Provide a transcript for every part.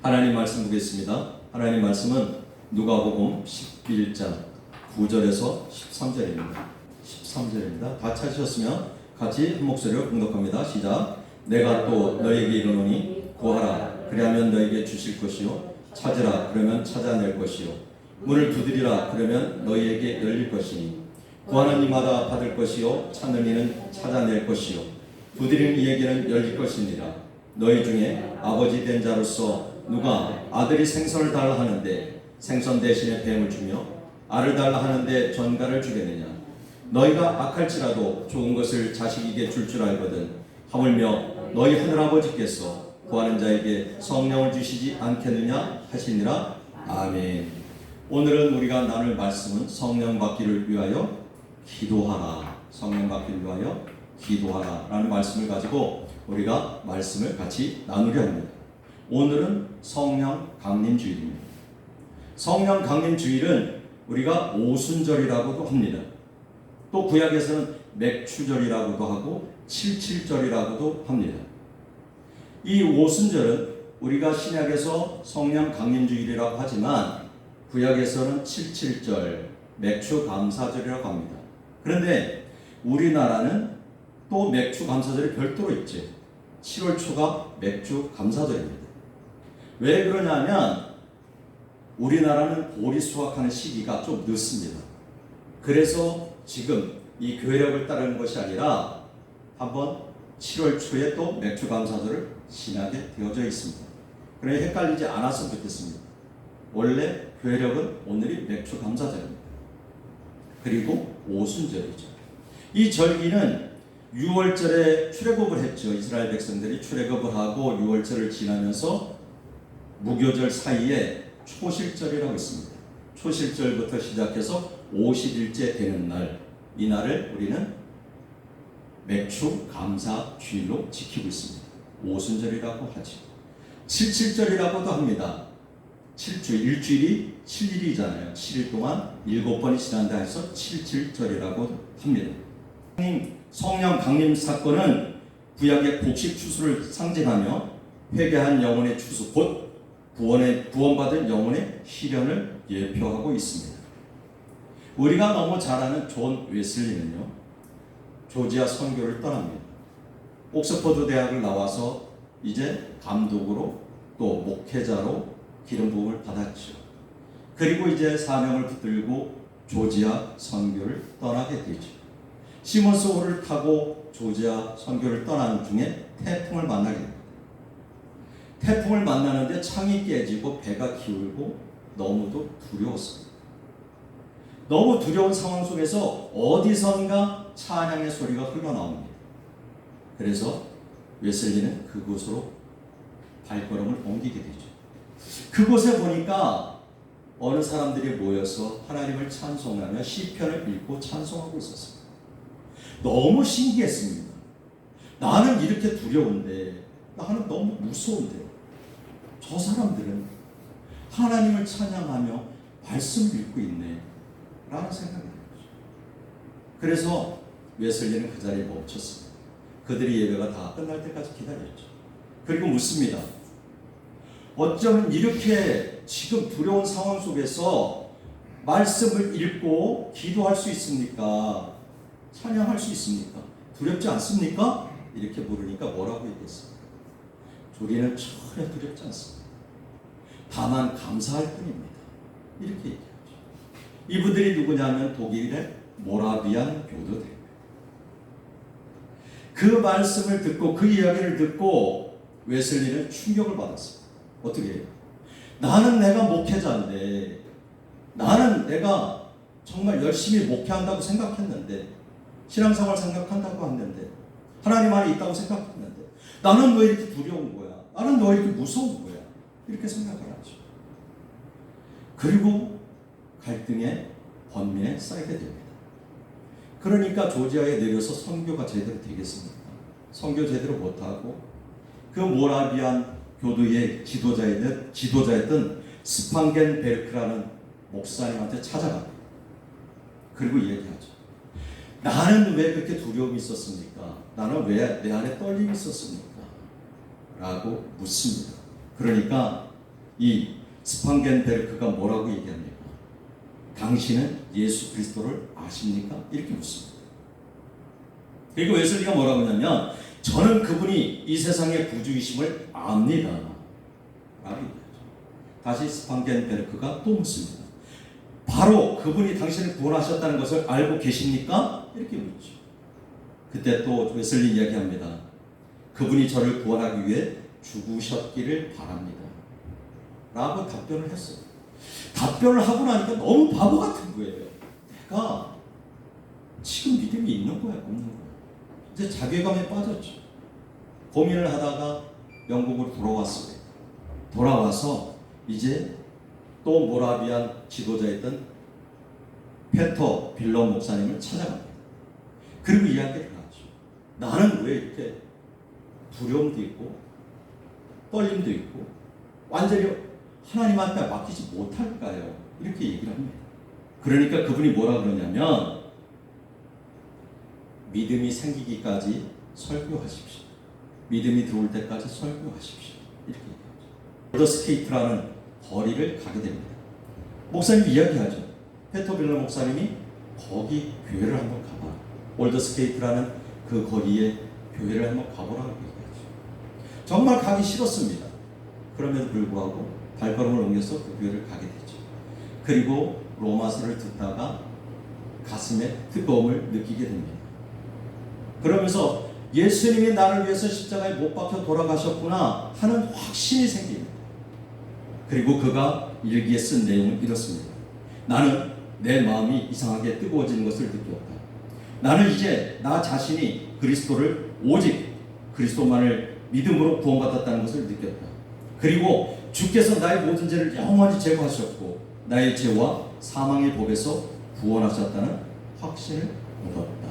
하나님 말씀 보겠습니다. 하나님 말씀은 누가복음 11장 9절에서 13절입니다. 13절입니다. 다 찾으셨으면 같이 한 목소리로 공독합니다. 시작. 내가 또 너에게 이르노니 구하라 그리하면 너에게 주실 것이요 찾으라 그러면 찾아낼 것이요 문을 두드리라 그러면 너희에게 열릴 것이니 구하는 이마다 받을 것이요 찾는 이는 찾아낼 것이요 두드리는 이에게는 열릴 것이니라. 너희 중에 아버지 된 자로서 누가 아들이 생선을 달라 하는데 생선 대신에 뱀을 주며 알을 달라 하는데 전갈을 주겠느냐. 너희가 악할지라도 좋은 것을 자식에게 줄 알거든 하물며 너희 하늘아버지께서 구하는 자에게 성령을 주시지 않겠느냐 하시니라. 아멘. 오늘은 우리가 나눌 말씀은 성령 받기를 위하여 기도하라, 성령 받기를 위하여 기도하라 라는 말씀을 가지고 우리가 말씀을 같이 나누려 합니다. 오늘은 성령 강림 주일입니다. 성령 강림 주일은 우리가 오순절이라고도 합니다. 또 구약에서는 맥추절이라고도 하고 칠칠절이라고도 합니다. 이 오순절은 우리가 신약에서 성령 강림 주일이라고 하지만 구약에서는 칠칠절, 맥추 감사절이라고 합니다. 그런데 우리나라는 또 맥주 감사절이 별도로 있죠. 7월 초가 맥주 감사절입니다. 왜 그러냐면 우리나라는 보리 수확하는 시기가 좀 늦습니다. 그래서 지금 이 교회력을 따르는 것이 아니라 한번 7월 초에 또 맥주 감사절을 지나게 되어져 있습니다. 그러니 헷갈리지 않았으면 좋겠습니다. 원래 교회력은 오늘이 맥주 감사절입니다. 그리고 오순절이죠. 이 절기는 6월절에 출애굽을 했죠. 이스라엘 백성들이 출애굽을 하고 6월절을 지나면서 무교절 사이에 초실절이라고 있습니다. 초실절부터 시작해서 50일째 되는 날, 이 날을 우리는 맥추 감사 주일로 지키고 있습니다. 오순절이라고 하죠. 칠칠절이라고도 합니다. 일주일이 7일이잖아요. 7일 동안 7번이 지난다 해서 칠칠절이라고 합니다. 성령 강림 사건은 구약의 곡식 추수를 상징하며 회개한 영혼의 추수, 곧 구원받은 영혼의 실현을 예표하고 있습니다. 우리가 너무 잘 아는 존 웨슬리는요, 조지아 선교를 떠납니다. 옥스퍼드 대학을 나와서 이제 감독으로 또 목회자로 기름 부음을 받았죠. 그리고 이제 사명을 붙들고 조지아 선교를 떠나게 되죠. 시몬스 호를 타고 조지아 선교를 떠나는 중에 태풍을 만나게 됩니다. 태풍을 만나는데 창이 깨지고 배가 기울고 너무도 두려웠습니다. 너무 두려운 상황 속에서 어디선가 찬양의 소리가 흘러나옵니다. 그래서 웨슬리는 그곳으로 발걸음을 옮기게 되죠. 그곳에 보니까 어느 사람들이 모여서 하나님을 찬송하며 시편을 읽고 찬송하고 있었습니다. 너무 신기했습니다. 나는 이렇게 두려운데, 나는 너무 무서운데, 저 사람들은 하나님을 찬양하며 말씀을 읽고 있네 라는 생각이 들었죠. 그래서 웨슬리는 그 자리에 멈췄습니다. 그들의 예배가 다 끝날 때까지 기다렸죠. 그리고 묻습니다. 어쩌면 이렇게 지금 두려운 상황 속에서 말씀을 읽고 기도할 수 있습니까? 찬양할 수 있습니까? 두렵지 않습니까? 이렇게 물으니까 뭐라고 얘기했습니까? 우리는 전혀 두렵지 않습니다. 다만 감사할 뿐입니다. 이렇게 얘기하죠. 이분들이 누구냐면 독일의 모라비안 교도들입니다. 그 말씀을 듣고 그 이야기를 듣고 웨슬리는 충격을 받았습니다. 어떻게 해요? 나는 내가 목회자인데, 나는 내가 정말 열심히 목회한다고 생각했는데, 신앙생활 생각한다고 했는데, 하나님 안에 있다고 생각했는데, 나는 왜 이렇게 두려운 거야? 나는 왜 이렇게 무서운 거야? 이렇게 생각을 하죠. 그리고 갈등에 번민에 쌓이게 됩니다. 그러니까 조지아에 내려서 선교가 제대로 되겠습니까? 선교 제대로 못하고 그 모라비안 교도의 지도자였던 스판겐 베르크라는 목사님한테 찾아갑니다. 그리고 얘기하죠. 나는 왜 그렇게 두려움이 있었습니까? 나는 왜 내 안에 떨림이 있었습니까? 라고 묻습니다. 그러니까 이 스판겐베르크가 뭐라고 얘기합니까? 당신은 예수 그리스도를 아십니까? 이렇게 묻습니다. 그리고 웨슬리가 뭐라고 하냐면 저는 그분이 이 세상의 구주이심을 압니다. 라고 얘기하죠. 다시 스판겐베르크가 또 묻습니다. 바로 그분이 당신을 구원하셨다는 것을 알고 계십니까? 이렇게 묻죠. 그때 또 웨슬리 이야기합니다. 그분이 저를 구원하기 위해 죽으셨기를 바랍니다. 라고 답변을 했어요. 답변을 하고 나니까 너무 바보 같은 거예요. 내가 지금 믿음이 있는 거야, 없는 거야. 이제 자괴감에 빠졌죠. 고민을 하다가 영국으로 돌아왔어요. 돌아와서 이제 또 모라비안 지도자였던 페터 빌러 목사님을 찾아갑니다. 그리고 이야기를 하죠. 나는 왜 이렇게 두려움도 있고 떨림도 있고 완전히 하나님한테 맡기지 못할까요? 이렇게 얘기를 합니다. 그러니까 그분이 뭐라 그러냐면 믿음이 생기기까지 설교하십시오. 믿음이 들어올 때까지 설교하십시오. 이렇게 얘기하죠. 월더스케이트라는 거리를 가게 됩니다. 목사님이 이야기하죠. 페터빌러 목사님이 거기 교회를 한번 가봐. 월더스케이트라는 그 거리에 교회를 한번 가보라고 얘기하죠. 정말 가기 싫었습니다. 그럼에도 불구하고 발걸음을 옮겨서 그 교회를 가게 되죠. 그리고 로마서를 듣다가 가슴에 뜨거움을 느끼게 됩니다. 그러면서 예수님이 나를 위해서 십자가에 못 박혀 돌아가셨구나 하는 확신이 생깁니다. 그리고 그가 일기에 쓴 내용은 이렇습니다. 나는 내 마음이 이상하게 뜨거워지는 것을 느꼈다. 나는 이제 나 자신이 그리스도를 오직 그리스도만을 믿음으로 구원받았다는 것을 느꼈다. 그리고 주께서 나의 모든 죄를 영원히 제거하셨고 나의 죄와 사망의 법에서 구원하셨다는 확신을 얻었다.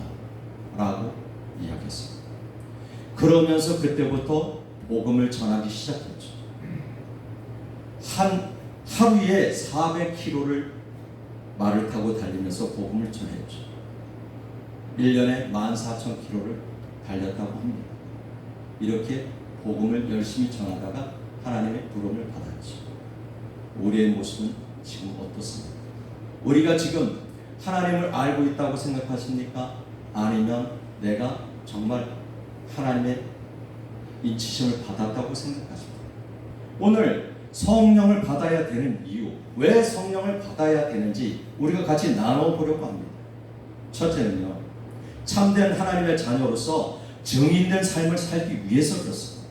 라고 이야기했습니다. 그러면서 그때부터 복음을 전하기 시작했죠. 하루에 400km를 말을 타고 달리면서 복음을 전했죠. 1년에 14,000km를 달렸다고 합니다. 이렇게 복음을 열심히 전하다가 하나님의 부름을 받았죠. 우리의 모습은 지금 어떻습니까? 우리가 지금 하나님을 알고 있다고 생각하십니까? 아니면 내가 정말 하나님의 인치심을 받았다고 생각하십니까? 오늘 성령을 받아야 되는 이유, 왜 성령을 받아야 되는지 우리가 같이 나눠보려고 합니다. 첫째는요, 참된 하나님의 자녀로서 증인된 삶을 살기 위해서 그렇습니다.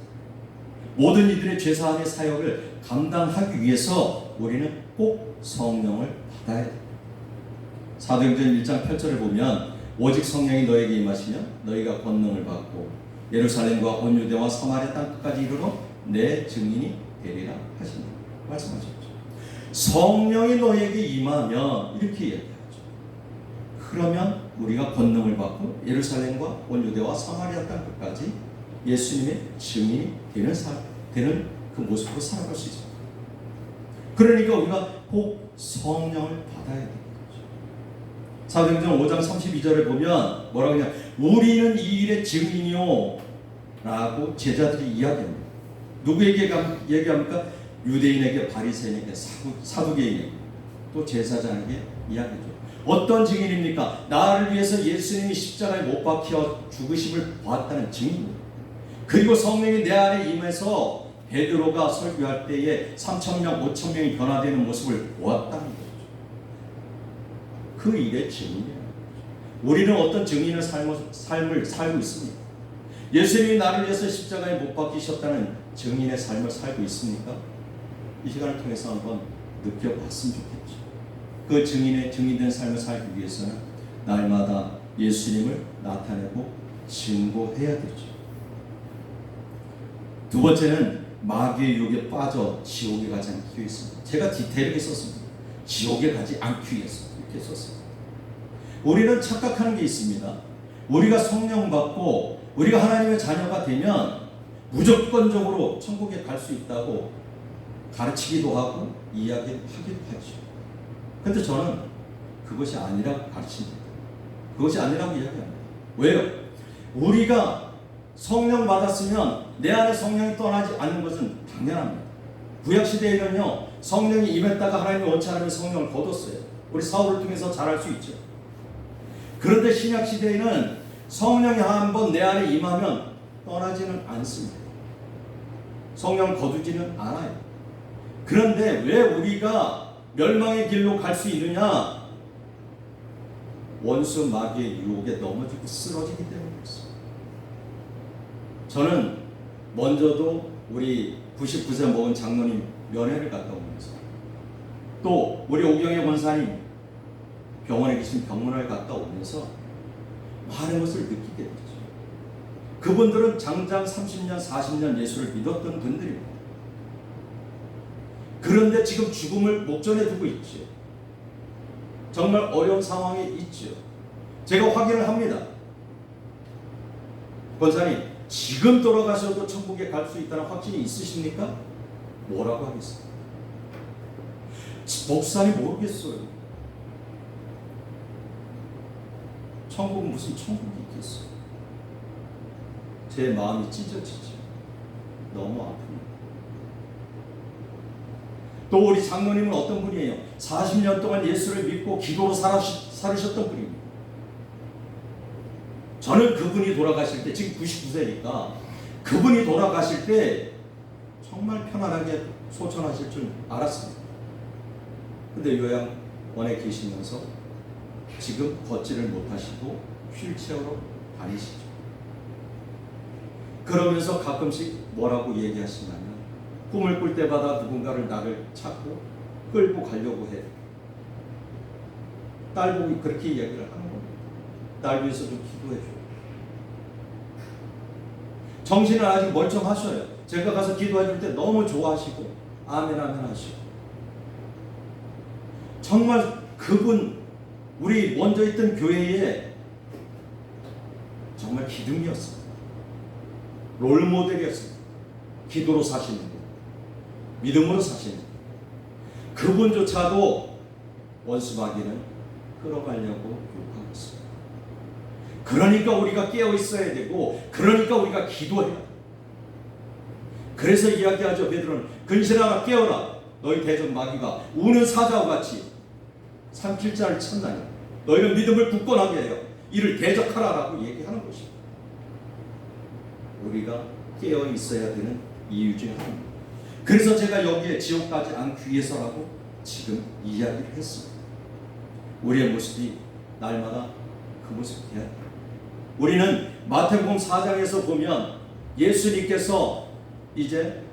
모든 이들의 죄사함의 사역을 감당하기 위해서 우리는 꼭 성령을 받아야 됩니다. 사도행전 1장 8절을 보면 오직 성령이 너에게 임하시면 너희가 권능을 받고 예루살렘과 온 유대와 사마리아 땅 끝까지 이르러 내 증인이 되리라 하시니 말씀하셨죠. 성령이 너에게 임하면 이렇게 얘기하죠. 그러면 우리가 권능을 받고 예루살렘과 온 유대와 사마리아 땅 끝까지 예수님의 증인이 되는 그 모습으로 살아갈 수 있습니다. 그러니까 우리가 꼭 성령을 받아야 됩니다. 사도행전 5장 32절에 보면 뭐라고 하냐, 우리는 이 일의 증인이요 라고 제자들이 이야기합니다. 누구에게 얘기합니까? 유대인에게, 바리새인에게, 사두개인에게, 또 제사장에게 이야기죠. 어떤 증인입니까? 나를 위해서 예수님이 십자가에 못 박혀 죽으심을 보았다는 증인입니다. 그리고 성령이 내 안에 임해서 베드로가 설교할 때에 3,000명, 5,000명이 변화되는 모습을 보았다는 거죠. 그 일의 증인이에요. 우리는 어떤 증인의 삶을 살고 있습니까? 예수님이 나를 위해서 십자가에 못 박히셨다는 증인의 삶을 살고 있습니까? 이 시간을 통해서 한번 느껴봤으면 좋겠죠. 그 증인된 삶을 살기 위해서는 날마다 예수님을 나타내고 증거해야 되죠. 두 번째는 마귀의 유혹에 빠져 지옥에 가지 않기 위해서입니다. 제가 디테일하게 썼습니다. 지옥에 가지 않기 위해서 이렇게 썼습니다. 우리는 착각하는 게 있습니다. 우리가 성령 받고 우리가 하나님의 자녀가 되면 무조건적으로 천국에 갈 수 있다고 가르치기도 하고 이야기하기도 하죠. 그런데 저는 그것이 아니라고 가르칩니다. 그것이 아니라고 이야기합니다. 왜요? 우리가 성령 받았으면 내 안에 성령이 떠나지 않는 것은 당연합니다. 구약 시대에는요, 성령이 임했다가 하나님이 원치 않으면 성령을 거뒀어요. 우리 사울을 통해서 잘 알 수 있죠. 그런데 신약 시대에는 성령이 한번 내 안에 임하면 떠나지는 않습니다. 성령을 거두지는 않아요. 그런데 왜 우리가 멸망의 길로 갈 수 있느냐? 원수 마귀의 유혹에 넘어지고 쓰러지기 때문이었어요. 저는 먼저도 우리 99세 먹은 장로님 면회를 갔다 오면서, 또 우리 오경의 권사님 병원에 계신 병문안을 갔다 오면서 많은 것을 느끼게 됐죠. 그분들은 장장 30년, 40년 예수를 믿었던 분들입니다. 그런데 지금 죽음을 목전에 두고 있죠. 정말 어려운 상황에 있죠. 제가 확인을 합니다. 권사님, 지금 돌아가셔도 천국에 갈 수 있다는 확신이 있으십니까? 뭐라고 하겠어요? 목사님 모르겠어요. 천국은 무슨 천국이 있겠어요? 제 마음이 찢어지죠. 너무 아픕니다. 또 우리 장로님은 어떤 분이에요? 40년 동안 예수를 믿고 기도로 살으셨던 분입니다. 저는 그분이 돌아가실 때, 지금 99세니까 그분이 돌아가실 때 정말 편안하게 소천하실 줄 알았습니다. 근데 요양원에 계시면서 지금 걷지를 못하시고 휠체어로 다니시죠. 그러면서 가끔씩 뭐라고 얘기하시냐면, 꿈을 꿀 때마다 누군가를 나를 찾고 끌고 가려고 해. 딸 보고 그렇게 얘기를 하는 겁니다. 딸 위해서 좀 기도해 줘. 정신은 아직 멀쩡하셔요. 제가 가서 기도해 줄 때 너무 좋아하시고 아멘 아멘 하시고. 정말 그분, 우리 먼저 있던 교회에 정말 기둥이었어요. 롤모델이었어요. 기도로 사시는 분, 믿음으로 사시는 분. 그분조차도 원수 마귀는 끌어가려고 욕하고 있어요. 그러니까 우리가 깨어 있어야 되고, 그러니까 우리가 기도해야 돼요. 그래서 이야기하죠. 베드로는 근실하라, 깨어라. 너희 대적 마귀가 우는 사자와 같이 삼킬 자를 찾나니 너희는 믿음을 굳건하게 해요. 이를 대적하라라고 얘기하는 것입니다. 우리가 깨어 있어야 되는 이유 중에 하나입니다. 그래서 제가 여기에 지옥 가지 않기 위해서라고 지금 이야기를 했습니다. 우리의 모습이 날마다 그 모습이 돼야 돼요. 우리는 마태복음 4장에서 보면 예수님께서 이제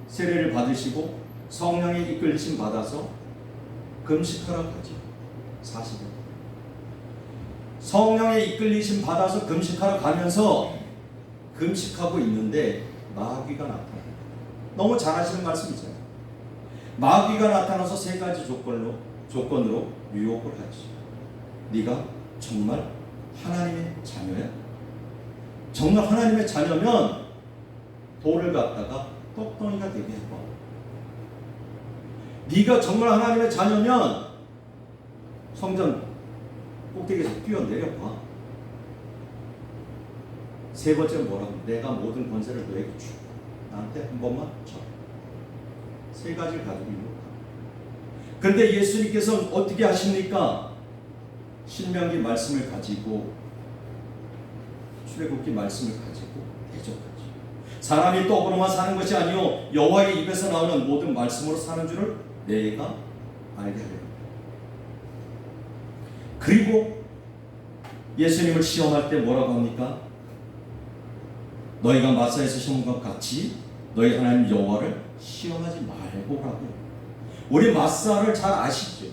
세례를 받으시고 성령의 이끌리심 받아서 금식하라고 하죠. 40일. 성령의 이끌리심 받아서 금식하러 가면서 금식하고 있는데 마귀가 나타나요. 너무 잘 아시는 말씀이잖아요. 마귀가 나타나서 세 가지 조건으로 유혹을 하지. 네가 정말 하나님의 자녀야? 정말 하나님의 자녀면 돌을 갖다가 떡덩이가 되게 해봐. 네가 정말 하나님의 자녀면 성전 꼭대기에서 뛰어내려봐. 세 번째 뭐라고? 내가 모든 권세를 너에게 주고 나한테 한 번만 줘. 세 가지를 가지고 있는 거야. 그런데 예수님께서는 어떻게 하십니까? 신명기 말씀을 가지고, 출애굽기 말씀을 가지고 대적하지. 사람이 떡으로만 사는 것이 아니요 여호와의 입에서 나오는 모든 말씀으로 사는 줄을 내가 알게 하려. 그리고 예수님을 시험할 때 뭐라고 합니까? 너희가 마사에서 시험한 것 같이 너희 하나님 여호와를 시험하지 말고라고요. 우리 마사를 잘 아시죠?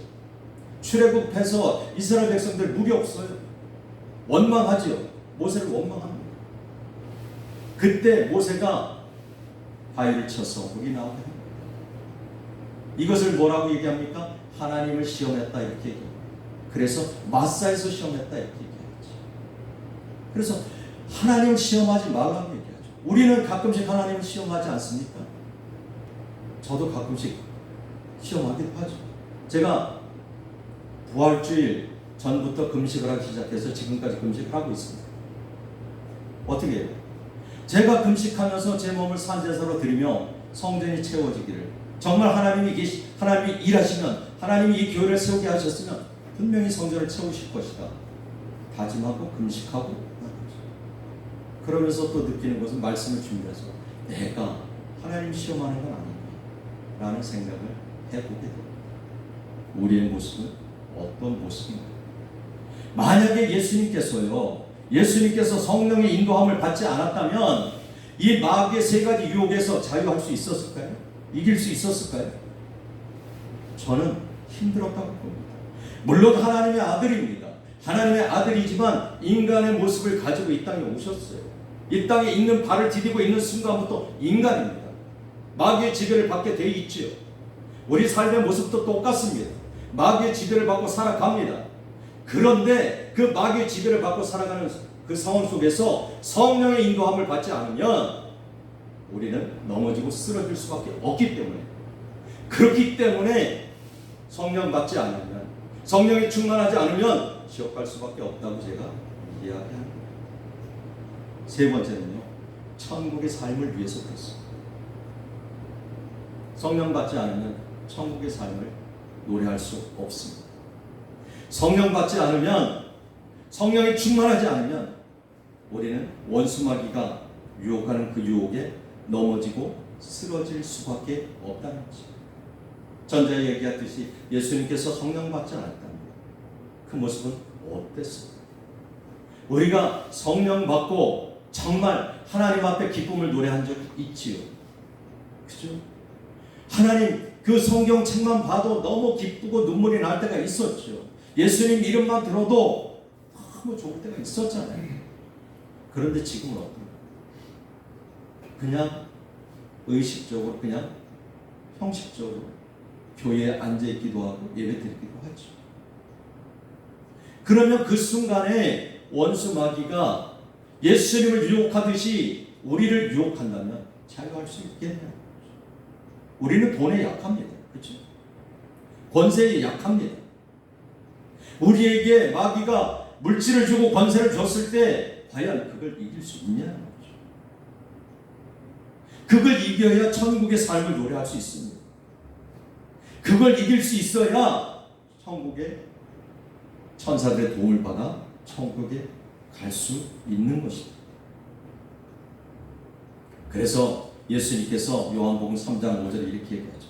출애굽해서 이스라엘 백성들 물이 없어요. 원망하지요. 모세를 원망합니다. 그때 모세가 바위를 쳐서 물이 나오게 합니다. 이것을 뭐라고 얘기합니까? 하나님을 시험했다 이렇게 얘기합니다. 그래서 마사에서 시험했다 이렇게 얘기하지. 그래서 하나님을 시험하지 말라고 얘기하죠. 우리는 가끔씩 하나님을 시험하지 않습니까? 저도 가끔씩 시험하기도 하죠. 제가 부활주일 전부터 금식을 하기 시작해서 지금까지 금식을 하고 있습니다. 어떻게 해요? 제가 금식하면서 제 몸을 산제사로 드리며 성전이 채워지기를 정말 하나님이 일하시면, 하나님이 이 교회를 세우게 하셨으면 분명히 성전을 채우실 것이다 다짐하고 금식하고 그러면서 또 느끼는 것은 말씀을 준비해서 내가 하나님 시험하는 건 아닌가 라는 생각을 해보게 됩니다. 우리의 모습은 어떤 모습인가? 만약에 예수님께서 성령의 인도함을 받지 않았다면 이 마귀의 세 가지 유혹에서 자유할 수 있었을까요? 이길 수 있었을까요? 저는 힘들었다고 봅니다. 물론 하나님의 아들입니다. 하나님의 아들이지만 인간의 모습을 가지고 이 땅에 오셨어요. 이 땅에 있는 발을 디디고 있는 순간부터 인간입니다. 마귀의 지배를 받게 돼 있지요. 우리 삶의 모습도 똑같습니다. 마귀의 지배를 받고 살아갑니다. 그런데 그 마귀의 지배를 받고 살아가는 그 상황 속에서 성령의 인도함을 받지 않으면 우리는 넘어지고 쓰러질 수밖에 없기 때문에, 그렇기 때문에 성령 받지 않으면, 성령이 충만하지 않으면 지옥 갈 수밖에 없다고 제가 이야기합니다. 세 번째는요, 천국의 삶을 위해서 그렇습니다. 성령 받지 않으면 천국의 삶을 노래할 수 없습니다. 성령 받지 않으면, 성령이 충만하지 않으면 우리는 원수마귀가 유혹하는 그 유혹에 넘어지고 쓰러질 수밖에 없다는 것입니다. 전자에 얘기했듯이 예수님께서 성령 받지 않았다면 그 모습은 어땠습니까? 우리가 성령 받고 정말 하나님 앞에 기쁨을 노래한 적 있지요. 그죠? 하나님 그 성경책만 봐도 너무 기쁘고 눈물이 날 때가 있었죠. 예수님 이름만 들어도 너무 좋을 때가 있었잖아요. 그런데 지금은 어떤가? 그냥 의식적으로, 그냥 형식적으로 교회에 앉아있기도 하고 예배드리기도 하죠. 그러면 그 순간에 원수 마귀가 예수님을 유혹하듯이 우리를 유혹한다면 자유할 수 있겠냐? 우리는 돈에 약합니다. 그렇죠? 권세에 약합니다. 우리에게 마귀가 물질을 주고 권세를 줬을 때 과연 그걸 이길 수 있냐는 거죠. 그걸 이겨야 천국의 삶을 노래할 수 있습니다. 그걸 이길 수 있어야 천국의 천사들의 도움을 받아 천국에 갈 수 있는 것입니다. 그래서 예수님께서 요한복음 3장 5절에 이렇게 얘기하죠.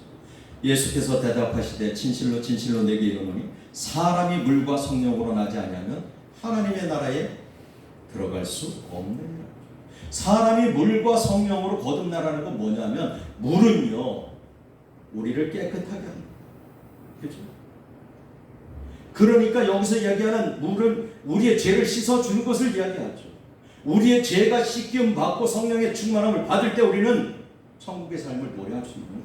예수께서 대답하시되 진실로 진실로 내게 이르노니 사람이 물과 성령으로 나지 아니하면 하나님의 나라에 들어갈 수 없느니라. 사람이 물과 성령으로 거듭나라는 건 뭐냐면, 물은요 우리를 깨끗하게 합니다. 그렇죠? 그러니까 여기서 이야기하는 물은 우리의 죄를 씻어주는 것을 이야기하죠. 우리의 죄가 씻김 받고 성령의 충만함을 받을 때 우리는 천국의 삶을 노래할 수 있는 거예요.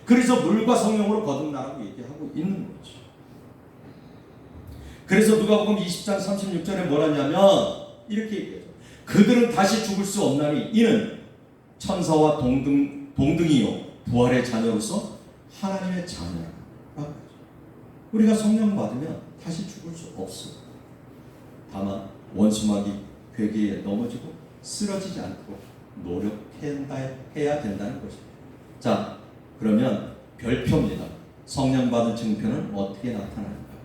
그래서 물과 성령으로 거듭나라고 얘기하고 있는 거죠. 그래서 누가복음 20장 36절에 뭐라냐면 이렇게 얘기하죠. 그들은 다시 죽을 수 없나니 이는 천사와 동등이요 부활의 자녀로서 하나님의 자녀라. 우리가 성령 받으면 다시 죽을 수 없어. 다만 원수마귀 괴계에 넘어지고 쓰러지지 않도록 노력해야 된다는 것입니다. 자, 그러면 별표입니다. 성령 받은 증표는 어떻게 나타날까?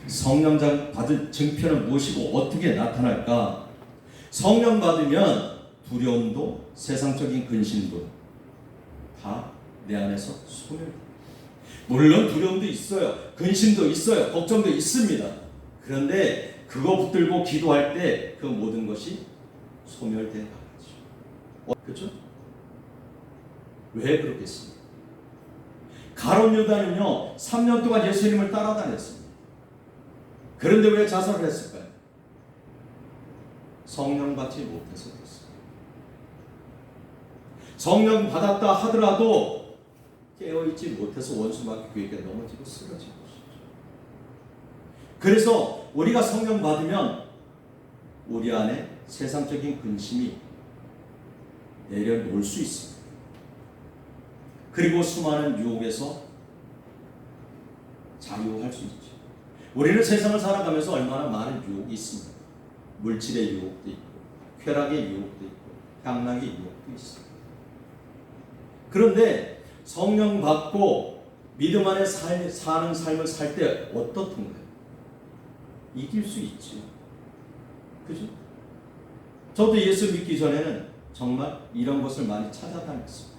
성령 받은 증표는 무엇이고 어떻게 나타날까? 성령 받으면 두려움도 세상적인 근심도 다 내 안에서 소멸됩니다. 물론 두려움도 있어요. 근심도 있어요. 걱정도 있습니다. 그런데 그거 붙들고 기도할 때 그 모든 것이 소멸돼 나가죠. 그렇죠? 왜 그렇겠습니까? 가룟 유다는요 3년 동안 예수님을 따라다녔습니다. 그런데 왜 자살을 했을까요? 성령 받지 못해서 그렇습니다. 성령 받았다 하더라도 깨어있지 못해서 원수마귀 괴계에 넘어지고 쓰러진 것이죠. 그래서 우리가 성령 받으면 우리 안에 세상적인 근심이 내려놓을 수 있습니다. 그리고 수많은 유혹에서 자유할 수 있죠. 우리는 세상을 살아가면서 얼마나 많은 유혹이 있습니다. 물질의 유혹도 있고 쾌락의 유혹도 있고 향락의 유혹도 있습니다. 그런데 성령 받고 믿음 안에 사는 삶을 살 때 어떻던가요? 이길 수 있지요. 그죠? 저도 예수 믿기 전에는 정말 이런 것을 많이 찾아다녔습니다.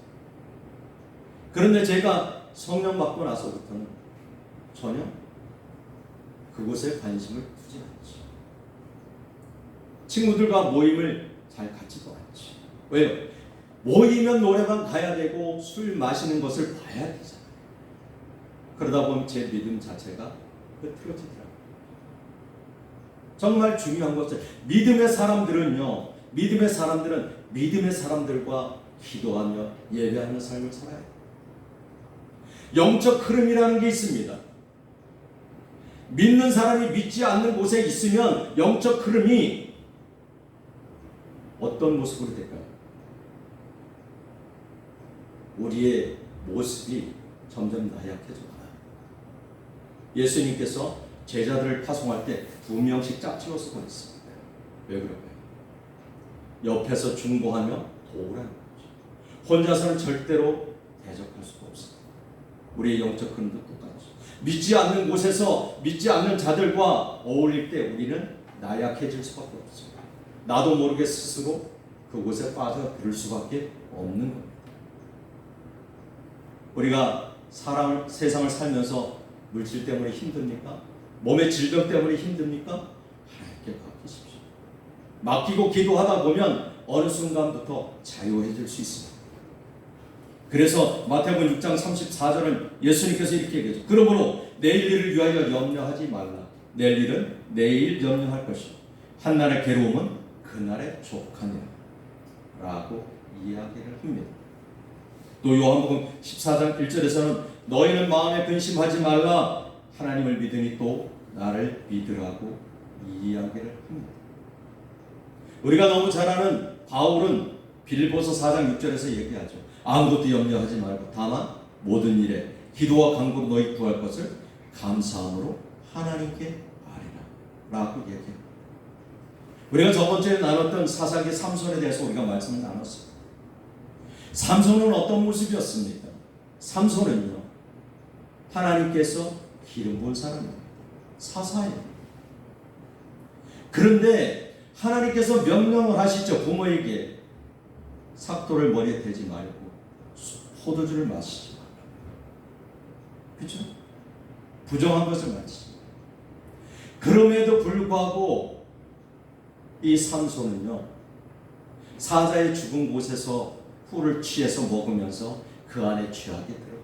그런데 제가 성령 받고 나서부터는 전혀 그곳에 관심을 두지 않지. 친구들과 모임을 잘 갖지도 않지. 왜요? 모이면 노래방 가야 되고 술 마시는 것을 봐야 되잖아요. 그러다 보면 제 믿음 자체가 흐트러지더라고요. 정말 중요한 것은 믿음의 사람들은 믿음의 사람들과 기도하며 예배하는 삶을 살아야 돼요. 영적 흐름이라는 게 있습니다. 믿는 사람이 믿지 않는 곳에 있으면 영적 흐름이 어떤 모습으로 될까요? 우리의 모습이 점점 나약해져 가요. 예수님께서 제자들을 파송할 때 2명씩 짝지어서 보냈습니다. 왜 그럴까요? 옆에서 중보하며 도우라는 거죠. 혼자서는 절대로 대적할 수가 없습니다. 우리의 영적 흐름도 똑같죠. 믿지 않는 곳에서 믿지 않는 자들과 어울릴 때 우리는 나약해질 수밖에 없습니다. 나도 모르게 스스로 그곳에 빠져들 수밖에 없는 겁니다. 우리가 세상을 살면서 물질 때문에 힘듭니까? 몸의 질병 때문에 힘듭니까? 하나님께 맡기십시오. 맡기고 기도하다 보면 어느 순간부터 자유해질 수 있습니다. 그래서 마태복음 6장 34절은 예수님께서 이렇게 얘기하죠. 그러므로 내일 일을 위하여 염려하지 말라. 내일 일은 내일 염려할 것이요 한날의 괴로움은 그날의 족하니라 라고 이야기를 합니다. 또 요한복음 14장 1절에서는 너희는 마음에 근심하지 말라. 하나님을 믿으니 또 나를 믿으라고 이야기를 합니다. 우리가 너무 잘 아는 바울은 빌립보서 4장 6절에서 얘기하죠. 아무것도 염려하지 말고 다만 모든 일에 기도와 간구로 너희 구할 것을 감사함으로 하나님께 아뢰라 라고 얘기합니다. 우리가 저번 주에 나눴던 사사기 삼손에 대해서 우리가 말씀을 나눴습니다. 삼손은 어떤 모습이었습니까? 삼손은요, 하나님께서 기름 부은 사람입니다. 사사예요. 그런데 하나님께서 명령을 하시죠. 부모에게 삭도를 머리에 대지 말고 포도주를 마시지 말라. 그렇죠? 부정한 것을 마시지. 그럼에도 불구하고 이 삼손은요, 사자의 죽은 곳에서 풀을 취해서 먹으면서 그 안에 취하게 들어갑니다.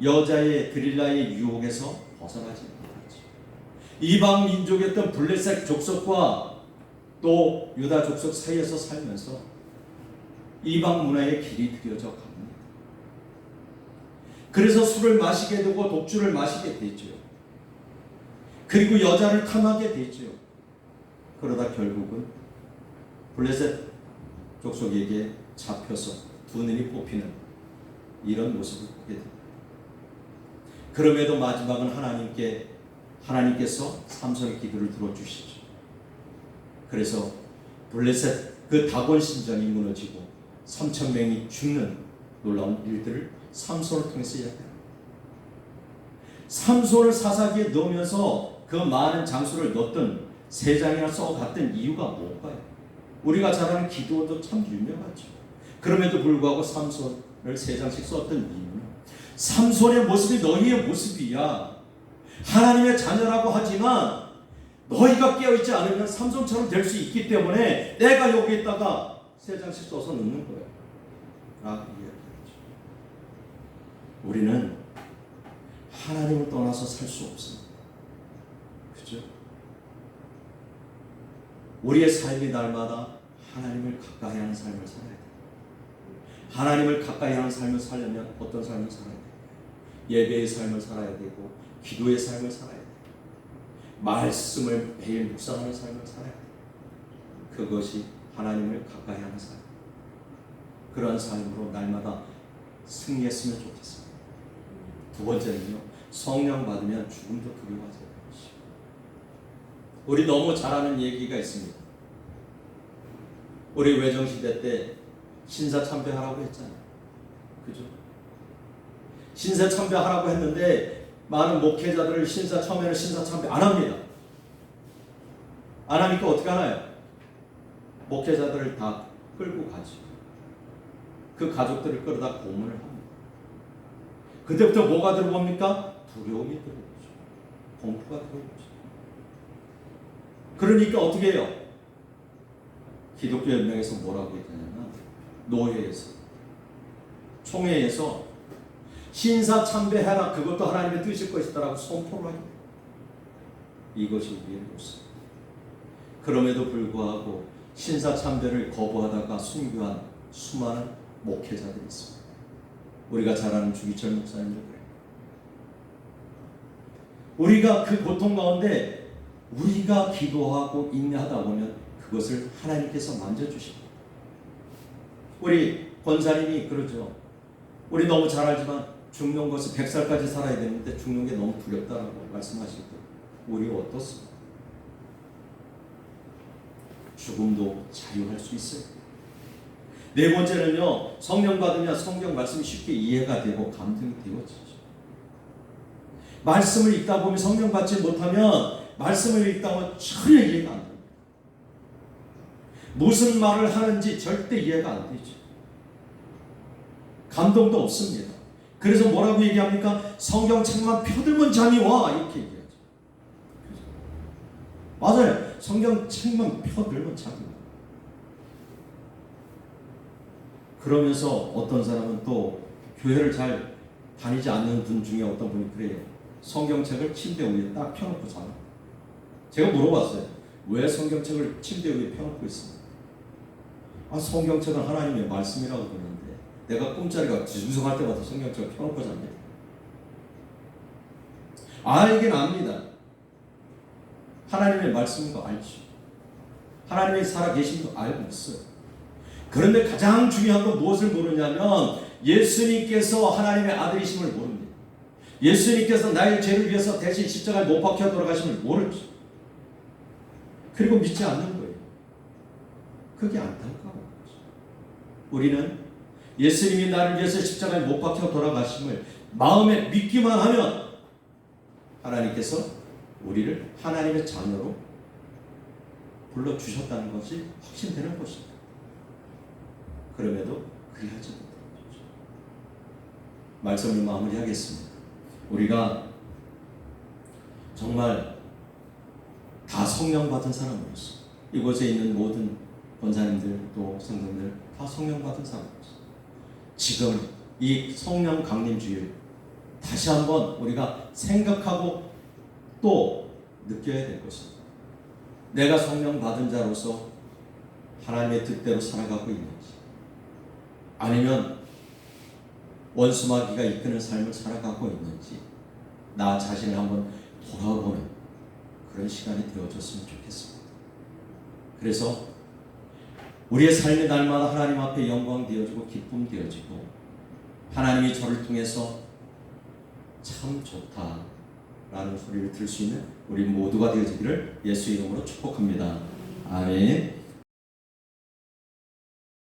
여자의 드릴라의 유혹에서 벗어나지 못하죠. 이방 민족이었던 블레셋 족속과 또 유다 족속 사이에서 살면서 이방 문화의 길이 들여져 갑니다. 그래서 술을 마시게 되고 독주를 마시게 되죠. 그리고 여자를 탐하게 되죠. 그러다 결국은 블레셋 족속에게 잡혀서 두 눈이 뽑히는 이런 모습을 보게 됩니다. 그럼에도 마지막은 하나님께서 삼손의 기도를 들어주시죠. 그래서 블레셋 그 다곤 신전이 무너지고 3,000명이 죽는 놀라운 일들을 삼손을 통해서 이야기합니다. 삼손을 사사기에 넣으면서 그 많은 장수를 넣었던 3장이나 써갔던 이유가 뭘까요? 우리가 잘 아는 기도도 참 유명하죠. 그럼에도 불구하고 삼손을 3장씩 썼던 이유는 삼손의 모습이 너희의 모습이야. 하나님의 자녀라고 하지만 너희가 깨어있지 않으면 삼손처럼 될 수 있기 때문에 내가 여기에다가 3장씩 써서 넣는 거예요. 라고 이야기하죠. 우리는 하나님을 떠나서 살 수 없습니다. 그죠? 우리의 삶이 날마다 하나님을 가까이 하는 삶을 살아야 돼요. 하나님을 가까이 하는 삶을 살려면 어떤 삶을 살아야 돼요? 예배의 삶을 살아야 되고 기도의 삶을 살아야 돼요. 말씀을 매일 묵상하는 삶을 살아야 돼요. 그것이 하나님을 가까이 하는 삶. 그러한 삶으로 날마다 승리했으면 좋겠습니다. 두 번째는요, 성령 받으면 죽음도 두려워하지 않는 것이요. 우리 너무 잘 아는 얘기가 있습니다. 우리 외정시대 때 신사참배하라고 했잖아요. 그죠? 신사참배하라고 했는데 많은 목회자들을 처음에는 신사참배 안 합니다. 안 하니까 어떻게 하나요? 목회자들을 다 끌고 가죠. 그 가족들을 끌어다 고문을 합니다. 그때부터 뭐가 들어옵니까? 두려움이 들어오죠. 공포가 들어오죠. 그러니까 어떻게 해요? 기독교 연맹에서 뭐라고 했냐면 노회에서 총회에서 신사참배해라, 그것도 하나님의 뜻일 것이다라고 선포를 합니다. 이것이 우리의 모습. 그럼에도 불구하고 신사참배를 거부하다가 순교한 수많은 목회자들이 있습니다. 우리가 잘 아는 주기철 목사님도 그래요. 우리가 그 고통 가운데 우리가 기도하고 인내하다 보면 그것을 하나님께서 만져주십니다. 우리 권사님이 그러죠. 우리 너무 잘 알지만 죽는 것은 100살까지 살아야 되는데 죽는 게 너무 두렵다라고 말씀하실 때 우리 어떻습니까? 죽음도 자유할 수 있어요. 네 번째는요, 성령 받으면 성경 말씀이 쉽게 이해가 되고 감동이 되어지죠. 말씀을 읽다 보면 성령 받지 못하면 말씀을 읽다 보면 전혀 이해가 안 됩니다. 무슨 말을 하는지 절대 이해가 안 되죠. 감동도 없습니다. 그래서 뭐라고 얘기합니까? 성경책만 펴들면 잠이 와, 이렇게 얘기하죠. 맞아요. 성경책만 펴들면 잠이 와. 그러면서 어떤 사람은 또 교회를 잘 다니지 않는 분 중에 어떤 분이 그래요. 성경책을 침대 위에 딱 펴놓고 자요. 제가 물어봤어요. 왜 성경책을 침대 위에 펴놓고 있습니까? 성경책은 하나님의 말씀이라고 그러는데 내가 꿈자리가 뒤숭숭할 때마다 성경책을 펴놓고 잡니다. 알긴 압니다. 하나님의 말씀인 거 알죠. 하나님이 살아계신 거 알고 있어요. 그런데 가장 중요한 건 무엇을 모르냐면 예수님께서 하나님의 아들이심을 모릅니다. 예수님께서 나의 죄를 위해서 대신 십자가에 못 박혀 돌아가심을 모르죠. 그리고 믿지 않는 거예요. 그게 안타까운 거죠. 우리는 예수님이 나를 위해서 십자가에 못 박혀 돌아가심을 마음에 믿기만 하면 하나님께서 우리를 하나님의 자녀로 불러주셨다는 것이 확신되는 것입니다. 그럼에도 그리하지 못하는 거죠. 말씀을 마무리하겠습니다. 우리가 정말 다 성령 받은 사람으로서 이곳에 있는 모든 권사님들 또 성도들 다 성령 받은 사람으로서 지금 이 성령 강림 주일 다시 한번 우리가 생각하고 또 느껴야 될 것입니다. 내가 성령 받은 자로서 하나님의 뜻대로 살아가고 있는지 아니면 원수마귀가 이끄는 삶을 살아가고 있는지 나 자신을 한번 돌아보는 그런 시간이 되어졌으면 좋겠습니다. 그래서 우리의 삶의 날마다 하나님 앞에 영광 되어지고 기쁨 되어지고 하나님이 저를 통해서 참 좋다라는 소리를 들을 수 있는 우리 모두가 되어지기를 예수 이름으로 축복합니다. 아멘.